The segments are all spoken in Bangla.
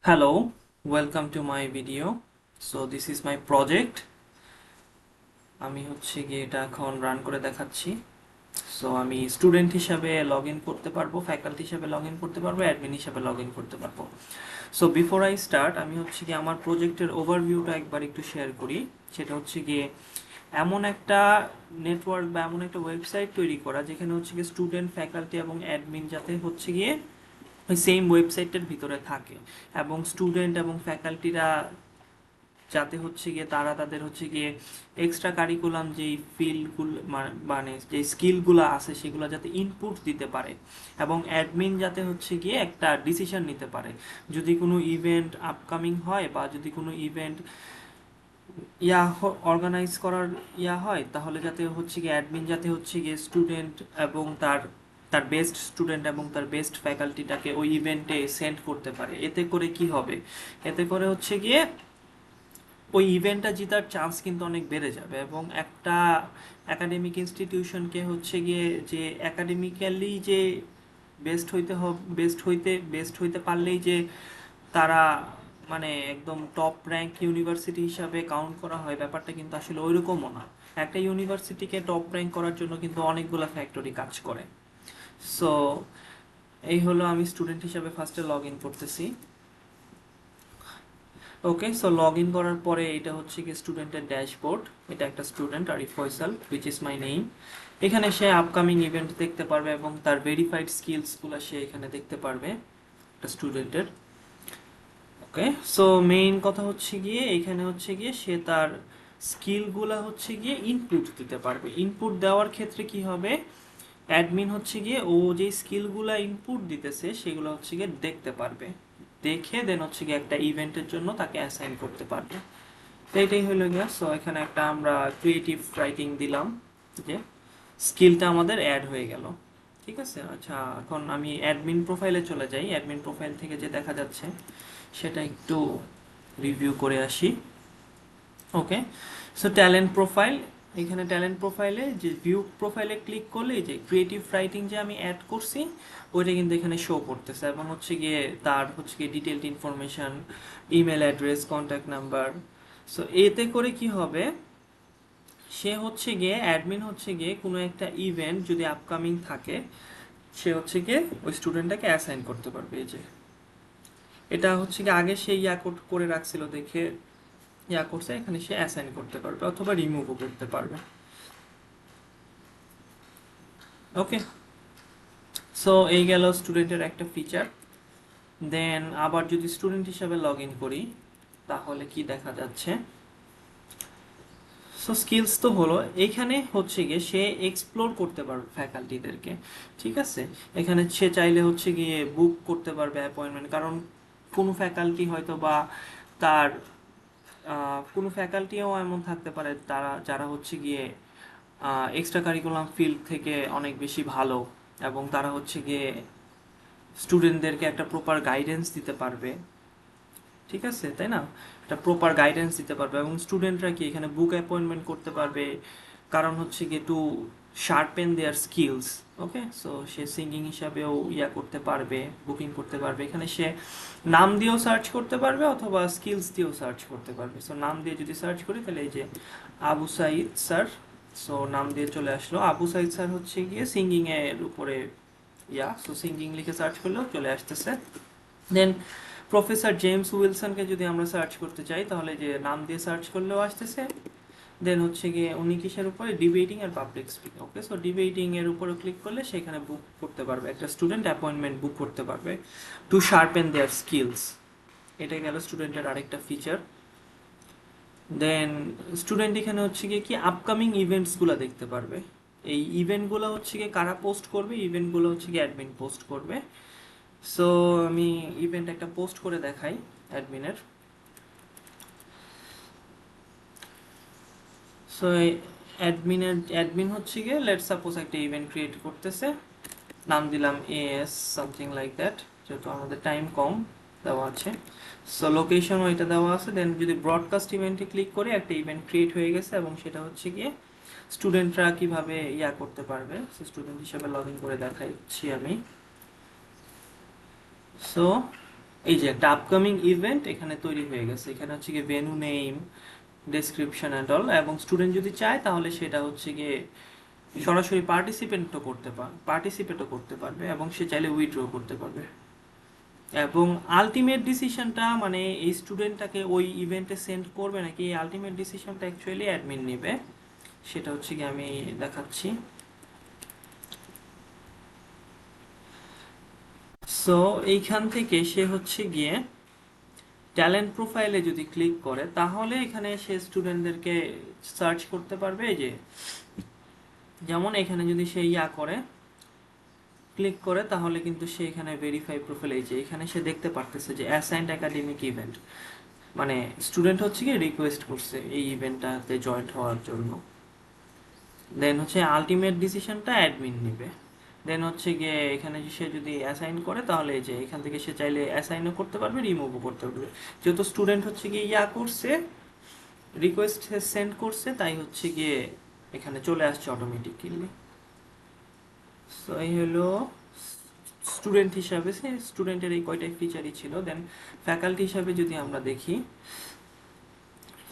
Hello, welcome to my video. So this is my project. আমি হচ্ছে গিয়ে এটা এখন রান করে দেখাচ্ছি। সো আমি স্টুডেন্ট হিসাবে লগ ইন করতে পারবো, ফ্যাকাল্টি হিসাবে লগ ইন করতে পারবো, অ্যাডমিন হিসাবে লগ ইন করতে পারবো। সো বিফোর আই স্টার্ট আমি হচ্ছে গিয়ে আমার প্রজেক্টের ওভারভিউটা একবার একটু শেয়ার করি। সেটা হচ্ছে গিয়ে এমন একটা নেটওয়ার্ক বা এমন একটা ওয়েবসাইট তৈরি করা যেখানে হচ্ছে গিয়ে স্টুডেন্ট, ফ্যাকাল্টি এবং অ্যাডমিন যাতে হচ্ছে গিয়ে ওই সেম ওয়েবসাইটের ভিতরে থাকে এবং স্টুডেন্ট এবং ফ্যাকাল্টিরা যাতে হচ্ছে গিয়ে তারা তাদের হচ্ছে গিয়ে এক্সট্রা কারিকুলাম যেই ফিল্ডগুলো মানে যে স্কিলগুলো আছে সেগুলো যাতে ইনপুট দিতে পারে এবং অ্যাডমিন যাতে হচ্ছে গিয়ে একটা ডিসিশন নিতে পারে যদি কোনো ইভেন্ট আপকামিং হয় বা যদি কোনো ইভেন্ট অর্গানাইজ করার হয় তাহলে যাতে হচ্ছে গিয়ে অ্যাডমিন যাতে হচ্ছে গিয়ে স্টুডেন্ট এবং তার তার বেস্ট স্টুডেন্ট এবং তার বেস্ট ফ্যাকাল্টিটাকে ওই ইভেন্টে সেন্ড করতে পারে। এতে করে কি হবে, এতে করে হচ্ছে গিয়ে ওই ইভেন্টটা জেতার চান্স কিন্তু অনেক বেড়ে যাবে এবং একটা একাডেমিক ইনস্টিটিউশনকে হচ্ছে গিয়ে যে একাডেমিক্যালি যে বেস্ট হইতে পারলেই যে তারা মানে একদম টপ র্যাঙ্ক ইউনিভার্সিটি হিসাবে কাউন্ট করা হয়, ব্যাপারটা কিন্তু আসলে ওইরকমও না। একটা ইউনিভার্সিটিকে টপ র্যাঙ্ক করার জন্য কিন্তু অনেকগুলো ফ্যাক্টরি কাজ করে। সো এই হলো, আমি স্টুডেন্ট হিসাবে ফার্স্টে লগ ইন করতেছি। ওকে, সো লগ ইন করার পরে এটা হচ্ছে কি স্টুডেন্টের ড্যাশবোর্ড। এটা একটা student Arif Faisal, which is my name. এখানে সে আপকামিং ইভেন্ট দেখতে পারবে এবং তার ভেরিফাইড স্কিলসগুলো সে এখানে দেখতে পারবে একটা স্টুডেন্টের। ওকে, সো মেইন কথা হচ্ছে গিয়ে এখানে হচ্ছে গিয়ে সে তার স্কিলগুলা হচ্ছে গিয়ে ইনপুট দিতে পারবে। ইনপুট দেওয়ার ক্ষেত্রে কি হবে, অ্যাডমিন হচ্ছে গিয়ে ও যে স্কিলগুলা ইনপুট দিতেছে সেগুলো হচ্ছে গিয়ে দেখতে পারবে, দেখে দেন হচ্ছে গিয়ে একটা ইভেন্টের জন্য তাকে অ্যাসাইন করতে পারবে। তো এটাই হলো গিয়া। সো এখানে একটা আমরা ক্রিয়েটিভ রাইটিং দিলাম, যে স্কিলটা আমাদের অ্যাড হয়ে গেল। ঠিক আছে, আচ্ছা এখন আমি অ্যাডমিন প্রোফাইলে চলে যাই। অ্যাডমিন প্রোফাইল থেকে যে দেখা যাচ্ছে সেটা একটু রিভিউ করে আসি। ওকে, সো ট্যালেন্ট প্রোফাইল, এখানে ট্যালেন্ট প্রোফাইলে যে ভিউ প্রোফাইলে ক্লিক করলে যে ক্রিয়েটিভ রাইটিং যে আমি অ্যাড করছি ওইটা কিন্তু এখানে শো করতেছে এবং হচ্ছে গিয়ে তার হচ্ছে গিয়ে detailed information, email address, contact number. So এতে করে কি হবে, সে হচ্ছে গিয়ে অ্যাডমিন হচ্ছে গিয়ে কোনো একটা ইভেন্ট যদি আপকামিং থাকে সে হচ্ছে গিয়ে ওই স্টুডেন্টটাকে অ্যাসাইন করতে পারবে। এই যে এটা হচ্ছে গিয়ে আগে সে করে রাখছিল দেখে করছে, এখানে সে অ্যাসাইন করতে পারবে অথবা রিমুভও করতে পারবে। ওকে, সো এই গেল স্টুডেন্টের একটা ফিচার। দেন আবার যদি স্টুডেন্ট হিসাবে লগ ইন করি তাহলে কি দেখা যাচ্ছে, সো স্কিলস তো হলো। এখানে হচ্ছে গিয়ে সে এক্সপ্লোর করতে পারবে ফ্যাকাল্টিদেরকে। ঠিক আছে, এখানে সে চাইলে হচ্ছে গিয়ে বুক করতে পারবে অ্যাপয়েন্টমেন্ট, কারণ কোনো ফ্যাকাল্টি হয়তো বা তার কোনো ফ্যাকাল্টিও এমন থাকতে পারে তারা যারা হচ্ছে গিয়ে এক্সট্রা কারিকুলাম ফিল্ড থেকে অনেক বেশি ভালো এবং তারা হচ্ছে গিয়ে স্টুডেন্টদেরকে একটা প্রপার গাইডেন্স দিতে পারবে। ঠিক আছে, তাই না, একটা প্রপার গাইডেন্স দিতে পারবে এবং স্টুডেন্টরা কি এখানে বুক অ্যাপয়েন্টমেন্ট করতে পারবে, কারণ হচ্ছে গিয়ে টু শার্পেন দেয়ার স্কিলস। ওকে, সো সে সিঙ্গিং হিসাবেও করতে পারবে, বুকিং করতে পারবে। এখানে সে নাম দিয়েও সার্চ করতে পারবে অথবা স্কিলস দিয়েও সার্চ করতে পারবে। সো নাম দিয়ে যদি সার্চ করি তাহলে এই যে আবু সাইদ স্যার, সো নাম দিয়ে চলে আসলো। আবু সাইদ স্যার হচ্ছে গিয়ে সিঙ্গিং এর উপরে সো সিঙ্গিং লিখে সার্চ করলেও চলে আসতেছে। দেন প্রফেসর জেমস উইলসনকে যদি আমরা সার্চ করতে চাই তাহলে যে নাম দিয়ে সার্চ করলেও আসতেছে। দেন হচ্ছে গিয়ে উনি কিসের উপরে, ডিবেটিং আর পাবলিক স্পিকিং। ওকে, সো ডিবেটিং এর উপরে ক্লিক করলে সেখানে বুক করতে পারবে, একটা স্টুডেন্ট অ্যাপয়েন্টমেন্ট বুক করতে পারবে টু শার্পেন দেয়ার স্কিলস। এটা গেল স্টুডেন্টের আরেকটা ফিচার। দেন স্টুডেন্ট এখানে হচ্ছে গিয়ে কি আপকামিং ইভেন্টসগুলো দেখতে পারবে। এই ইভেন্টগুলো হচ্ছে গিয়ে কারা পোস্ট করবে, ইভেন্টগুলো হচ্ছে গিয়ে অ্যাডমিন পোস্ট করবে। সো আমি ইভেন্ট একটা পোস্ট করে দেখাই অ্যাডমিনের। সো অ্যাডমিন হচ্ছে গিয়ে লেট সাপোজ একটা ইভেন্ট ক্রিয়েট করতেছে, নাম দিলাম এএস সামথিং লাইক দ্যাট, যেহেতু আমাদের টাইম কম দেওয়া আছে। সো লোকেশনও এটা দেওয়া আছে। দেন যদি ব্রডকাস্ট ইভেন্টে ক্লিক করে একটা ইভেন্ট ক্রিয়েট হয়ে গেছে এবং সেটা হচ্ছে গিয়ে স্টুডেন্টরা কিভাবে করতে পারবে। সো স্টুডেন্ট হিসেবে লগ ইন করে দেখাচ্ছি আমি। সো এই যে একটা আপকামিং ইভেন্ট এখানে তৈরি হয়ে গেছে, এখানে হচ্ছে গিয়ে venue name, description and all, এবং স্টুডেন্ট যদি চায় তাহলে সেটা হচ্ছে গিয়ে সরাসরি পার্টিসিপেটও করতে পারবে এবং সে চাইলে উইথড্র করতে পারবে। এবং আলটিমেট ডিসিশনটা মানে এই স্টুডেন্টটাকে ওই ইভেন্টে সেন্ড করবে নাকি, এই আলটিমেট ডিসিশনটা অ্যাকচুয়ালি অ্যাডমিন নেবে। সেটা হচ্ছে কি আমি দেখাচ্ছি। সো এইখান থেকে সে হচ্ছে গিয়ে ট্যালেন্ট প্রোফাইলে যদি ক্লিক করে তাহলে এখানে সে স্টুডেন্টদেরকে সার্চ করতে পারবে। এই যে যেমন এখানে যদি সে করে ক্লিক করে তাহলে কিন্তু সে এখানে ভেরিফাই প্রোফাইল, এই যে এখানে সে দেখতে পারতেছে যে অ্যাসাইন্ড একাডেমিক ইভেন্ট, মানে স্টুডেন্ট হচ্ছে কি রিকোয়েস্ট করছে এই ইভেন্টটাতে জয়েন্ট হওয়ার জন্য। দেন হচ্ছে আলটিমেট ডিসিশনটা অ্যাডমিন নেবে। দেন হচ্ছে গিয়ে এখানে সে যদি অ্যাসাইন করে তাহলে এই যে এখান থেকে সে চাইলে অ্যাসাইনও করতে পারবে, রিমুভও করতে পারবে। যেহেতু স্টুডেন্ট হচ্ছে গিয়ে করছে, রিকোয়েস্ট সেন্ড করছে, তাই হচ্ছে গিয়ে এখানে চলে আসছে অটোমেটিক্যালি। সো এই হলো স্টুডেন্ট হিসাবে, সে স্টুডেন্টের এই কয়টাই ফিচারই ছিল। দেন ফ্যাকাল্টি হিসাবে যদি আমরা দেখি,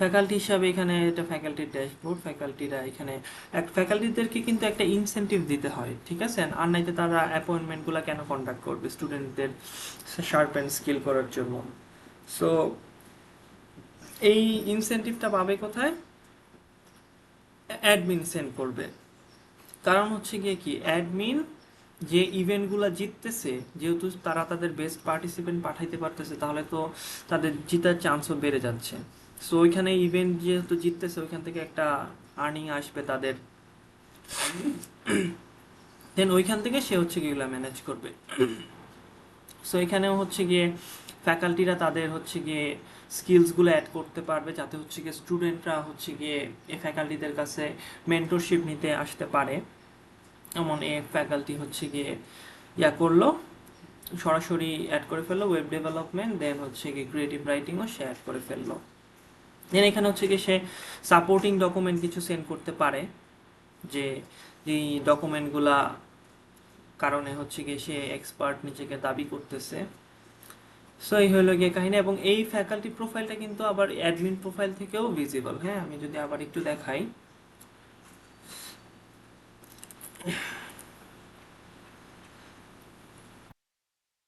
ফ্যাকাল্টি হিসাবে এখানে এটা ফ্যাকাল্টির ড্যাশবোর্ড। ফ্যাকাল্টিরা এখানে ফ্যাকাল্টিদেরকে কিন্তু একটা ইনসেন্টিভ দিতে হয়, ঠিক আছে, আর নাইতে তারা অ্যাপয়েন্টমেন্টগুলো কেন কন্ডাক্ট করবে স্টুডেন্টদের শার্প অ্যান্ড স্কিল করার জন্য। সো এই ইনসেন্টিভটা পাবে কোথায়? অ্যাডমিন সেন্ড করবে। কারণ হচ্ছে গিয়ে কি, অ্যাডমিন যে ইভেন্টগুলো জিততেছে, যেহেতু তারা তাদের বেস্ট পার্টিসিপেন্ট পাঠাইতে পারতেছে, তাহলে তো তাদের জিতার চান্সও বেড়ে যাচ্ছে। সো ওইখানে ইভেন্ট যেহেতু জিততেছে ওইখান থেকে একটা আর্নিং আসবে তাদের, দেন ওইখান থেকে সে হচ্ছে গিয়ে এগুলো ম্যানেজ করবে। সো এখানেও হচ্ছে গিয়ে ফ্যাকাল্টিরা তাদের হচ্ছে গিয়ে স্কিলসগুলো অ্যাড করতে পারবে, যাতে হচ্ছে গিয়ে স্টুডেন্টরা হচ্ছে গিয়ে এই ফ্যাকাল্টিদের কাছে মেন্টরশিপ নিতে আসতে পারে। এমন এ ফ্যাকাল্টি হচ্ছে গিয়ে করলো, সরাসরি অ্যাড করে ফেললো ওয়েব ডেভেলপমেন্ট, দেন হচ্ছে গিয়ে ক্রিয়েটিভ রাইটিংও সে অ্যাড করে ফেললো। দেন এখানে হচ্ছে গিয়ে সে সাপোর্টিং ডকুমেন্ট কিছু সেন্ড করতে পারে, যে যেই ডকুমেন্টগুলা কারণে হচ্ছে গিয়ে সে এক্সপার্ট নিজেকে দাবি করতেছে। সো এই হলো গিয়ে কাহিনী। এবং এই ফ্যাকাল্টি প্রোফাইলটা কিন্তু আবার অ্যাডমিন প্রোফাইল থেকেও ভিজিবল। হ্যাঁ, আমি যদি আবার একটু দেখাই,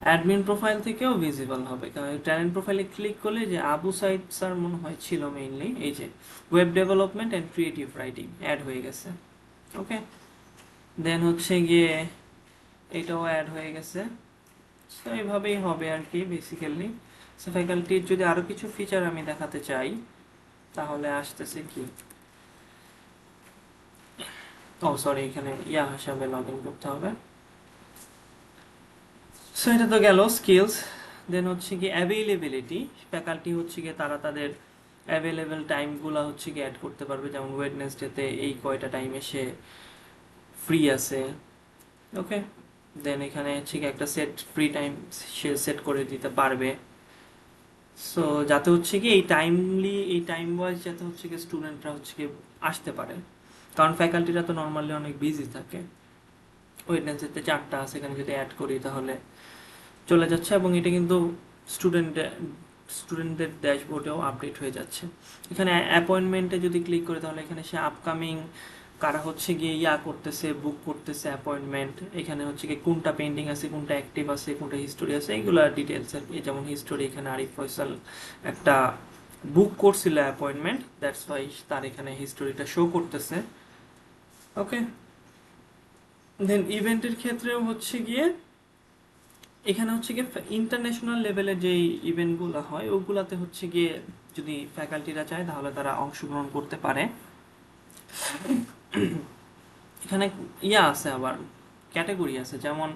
অ্যাডমিন প্রোফাইল থেকেও ভিজিবল হবে, কারণ ট্যালেন্ট প্রোফাইলে ক্লিক করলে যে আবু সাইদ স্যার মনে হয় ছিল মেইনলি, এই যে web development and creative writing add হয়ে গেছে। ওকে, দেন হচ্ছে গিয়ে এটাও অ্যাড হয়ে গেছে। সো এইভাবেই হবে আর কি বেসিক্যালি। সো ফ্যাকাল্টির যদি আরও কিছু ফিচার আমি দেখাতে চাই তাহলে আসতেছে কি, ও সরি, এখানে হিসাবে লগ ইন করতে হবে। সো এটা তো গেল স্কিলস। দেন হচ্ছে কি অ্যাভেইলেবিলিটি, ফ্যাকাল্টি হচ্ছে গিয়ে তারা তাদের অ্যাভেলেবেল টাইমগুলো হচ্ছে গিয়ে অ্যাড করতে পারবে, যেমন ওয়েডনেসডেতে এই কয়টা টাইমে সে ফ্রি আছে। ওকে, দেন এখানে হচ্ছে কি একটা সেট ফ্রি টাইম সে সেট করে দিতে পারবে। সো যাতে হচ্ছে কি এই টাইম ওয়াইজ যাতে হচ্ছে কি স্টুডেন্টরা হচ্ছে কি আসতে পারে, কারণ ফ্যাকাল্টিরা তো নর্মালি অনেক বিজি থাকে। ওয়েডনেসডেতে 4টা আছে, এখানে যদি অ্যাড করি তাহলে চলে যাচ্ছে, এবং এটা কিন্তু স্টুডেন্ট স্টুডেন্টদের ড্যাশবোর্ডেও আপডেট হয়ে যাচ্ছে। এখানে অ্যাপয়েন্টমেন্টে যদি ক্লিক করে তাহলে এখানে সে আপকামিং কারা হচ্ছে গিয়ে করতেছে, বুক করতেছে অ্যাপয়েন্টমেন্ট, এখানে হচ্ছে গিয়ে কোনটা পেন্ডিং আছে, কোনটা অ্যাক্টিভ আছে, কোনটা হিস্টোরি আছে, এইগুলো ডিটেলস আর কি। যেমন হিস্টোরি, এখানে আরিফ ফয়সাল একটা বুক করছিল অ্যাপয়েন্টমেন্ট, দ্যাটস ওয়াই তার এখানে হিস্টোরিটা শো করতেছে। ওকে, দেন ইভেন্টের ক্ষেত্রেও হচ্ছে গিয়ে এখানে হচ্ছে গিয়ে ইন্টারন্যাশনাল লেভেলের যে ইভেন্টগুলো হয় ওগুলাতে হচ্ছে গিয়ে যদি ফ্যাকাল্টিরা চায় তাহলে তারা অংশগ্রহণ করতে পারে। এখানে আছে আবার ক্যাটাগরি আছে, যেমন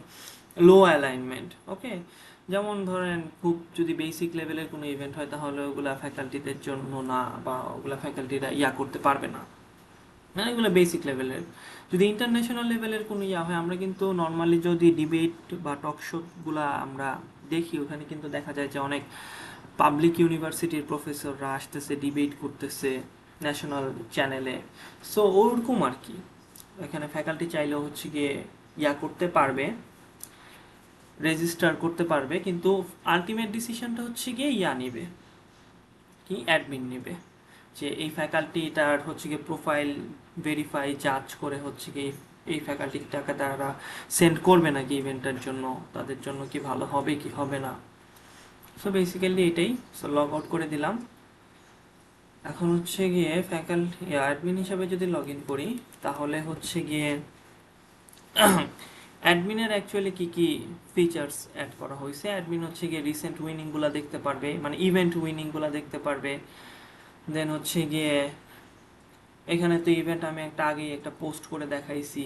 লো অ্যালাইনমেন্ট। ওকে, যেমন ধরেন খুব যদি বেসিক লেভেলের কোনো ইভেন্ট হয় তাহলে ওগুলা ফ্যাকাল্টিদের জন্য না, বা ওগুলা ফ্যাকাল্টিরা করতে পারবে না, মানে এগুলো বেসিক লেভেলের। যদি ইন্টারন্যাশনাল লেভেলের কোনো হয়, আমরা কিন্তু নর্মালি যদি ডিবেট বা টক শোগুলা আমরা দেখি, ওখানে কিন্তু দেখা যায় যে অনেক পাবলিক ইউনিভার্সিটির প্রফেসররা আসতেছে, ডিবেট করতেছে ন্যাশনাল চ্যানেলে। সো ওরকম আর কি, এখানে ফ্যাকাল্টি চাইলেও হচ্ছে গিয়ে করতে পারবে। রেজিস্টার করতে পারবে, কিন্তু আলটিমেট ডিসিশনটা হচ্ছে গিয়ে নিবে, কি অ্যাডমিন নেবে, যে এই ফ্যাকাল্টিটার হচ্ছে গিয়ে প্রোফাইল ভেরিফাই জাজ করে হচ্ছে কি এই ফ্যাকাল্টিটাকে তারা সেন্ড করবে নাকি ইভেন্টের জন্য, তাদের জন্য কি ভালো হবে কি হবে না। সো বেসিক্যালি এটাই। সো লগ আউট করে দিলাম। এখন হচ্ছে গিয়ে ফ্যাকাল্টি অ্যাডমিন হিসাবে যদি লগ ইন করি, তাহলে হচ্ছে গিয়ে অ্যাডমিনের অ্যাকচুয়ালি কি কি ফিচার্স অ্যাড করা হয়েছে। অ্যাডমিন হচ্ছে গিয়ে রিসেন্ট উইনিংগুলো দেখতে পারবে, মানে ইভেন্ট উইনিংগুলো দেখতে পারবে। দেন হচ্ছে গিয়ে এখানে তো ইভেন্ট আমি একটা আগেই একটা পোস্ট করে দেখাইছি।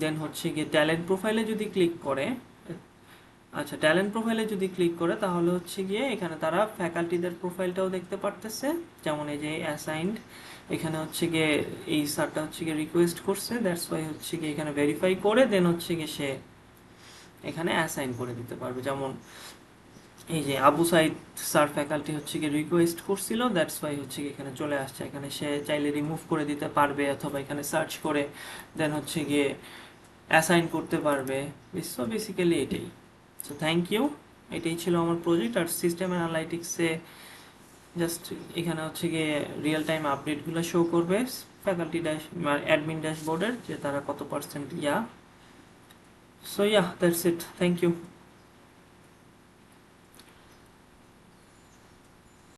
দেন হচ্ছে গিয়ে ট্যালেন্ট প্রোফাইলে যদি ক্লিক করে, আচ্ছা ট্যালেন্ট প্রোফাইলে যদি ক্লিক করে তাহলে হচ্ছে গিয়ে এখানে তারা ফ্যাকাল্টিদের প্রোফাইলটাও দেখতে পারতেছে, যেমন এই যে অ্যাসাইন্ড, এখানে হচ্ছে গিয়ে এই স্যারটা হচ্ছে গিয়ে রিকোয়েস্ট করছে, দ্যাটস ওয়াই হচ্ছে গিয়ে এখানে ভেরিফাই করে দেন হচ্ছে গিয়ে সে এখানে অ্যাসাইন করে দিতে পারবে। যেমন এই যে আবু সাইদ স্যার ফ্যাকাল্টি হচ্ছে গিয়ে রিকোয়েস্ট করছিল, দ্যাটস ওয়াই হচ্ছে গিয়ে এখানে চলে আসছে। এখানে সে চাইলে রিমুভ করে দিতে পারবে, অথবা এখানে সার্চ করে দেন হচ্ছে গিয়ে অ্যাসাইন করতে পারবে। সো বেসিক্যালি এটাই। So thank you. এটাই ছিল আমার প্রজেক্ট। আর সিস্টেম অ্যানালাইটিক্সে জাস্ট এখানে হচ্ছে গিয়ে রিয়েল টাইম আপডেটগুলো শো করবে ফ্যাকাল্টি ড্যাশ অ্যাডমিন ড্যাশবোর্ডের, যে তারা কত percent so that's it, thank you.